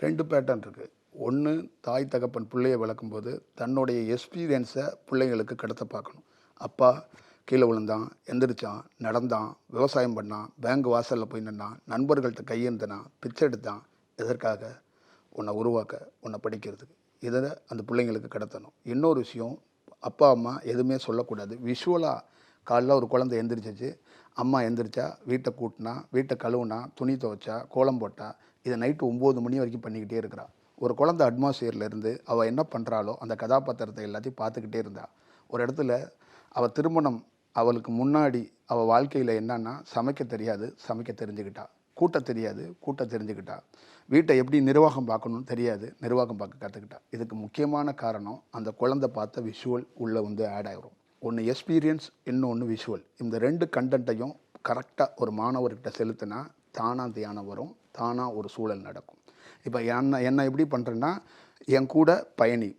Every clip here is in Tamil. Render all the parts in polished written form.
2 பேட்டர்ன் இருக்குது. ஒன்று, தாய் தகப்பன் பிள்ளையை வளர்க்கும்போது தன்னுடைய எக்ஸ்பீரியன்ஸை பிள்ளைங்களுக்கு கடத்த பார்க்கணும். அப்பா கீழே விழுந்தான், எந்திரிச்சான், நடந்தான், விவசாயம் பண்ணான், பேங்க் வாசலில் போய் நின்னான், நண்பர்கள்ட்ட கையேந்தினான், பிச்சை எடுத்தான். எதற்காக? உன்னை உருவாக்க, உன்னை படிக்கிறதுக்கு. இதை அந்த பிள்ளைங்களுக்கு கடத்தணும். இன்னொரு விஷயம், அப்பா அம்மா எதுவுமே சொல்லக்கூடாது. விஷுவலாக காலைல ஒரு குழந்தை எந்திரிச்சிச்சு, அம்மா எந்திரிச்சா, வீட்டை கூட்டினா, வீட்டை கழுவுனா, துணி துவைச்சா, கோலம் போட்டா, இதை நைட்டு 9 மணி வரைக்கும் பண்ணிக்கிட்டே இருக்கிறா. ஒரு குழந்தை அட்மாஸ்பியர்லேருந்து அவள் என்ன பண்ணுறாளோ அந்த கதாபாத்திரத்தை எல்லாத்தையும் பார்த்துக்கிட்டே இருந்தா. ஒரு இடத்துல அவள் திருமணம் அவளுக்கு முன்னாடி அவள் வாழ்க்கையில் என்னன்னா, சமைக்க தெரியாது, சமைக்க தெரிஞ்சுக்கிட்டா. கூட்ட தெரியாது, கூட்ட தெரிஞ்சுக்கிட்டா. வீட்டை எப்படி நிர்வாகம் பார்க்கணும்னு தெரியாது, நிர்வாகம் பார்க்க கற்றுக்கிட்டா. இதுக்கு முக்கியமான காரணம் அந்த குழந்தை பார்த்த விஷுவல் உள்ளே ஆட் ஆகிரும். ஒன்று எக்ஸ்பீரியன்ஸ், இன்னொன்று விஷுவல். இந்த 2 கண்டென்ட்டையும் கரெக்டாக ஒரு மாணவர்கிட்ட செலுத்தினா தானாக தியானம் வரும், தானாக ஒரு சூழல் நடக்கும். இப்போ என்ன எப்படி பண்ணுறேன்னா, என் கூட பயணி,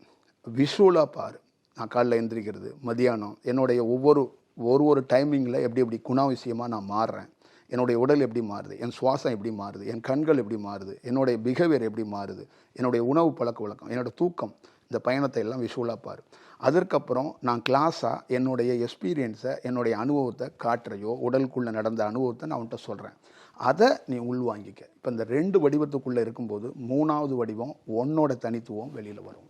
விஷுவலாக பாரு. நான் காலைல எந்திரிக்கிறது, மதியானம், என்னுடைய ஒவ்வொரு டைமிங்கில் எப்படி குணாதிசயமாக நான் மாறுறேன், என்னுடைய உடல் எப்படி மாறுது, என் சுவாசம் எப்படி மாறுது, என் கண்கள் எப்படி மாறுது, என்னுடைய பிஹேவியர் எப்படி மாறுது, என்னுடைய உணவு பழக்க வழக்கம், என்னோடய தூக்கம், இந்த பயணத்தை எல்லாம் விஷுவலாக பாரு. அதற்கப்புறம் நான் கிளாஸாக என்னுடைய எக்ஸ்பீரியன்ஸை, என்னுடைய அனுபவத்தை காட்டுறையோ, உடலுக்குள்ளே நடந்த அனுபவத்தை நான் அவன்கிட்ட சொல்கிறேன். அதை நீ உள்வாங்கிக்க. இப்போ இந்த 2 வடிவத்துக்குள்ளே இருக்கும்போது 3வது வடிவம், உன்னோட தனித்துவம் வெளியில் வரும்.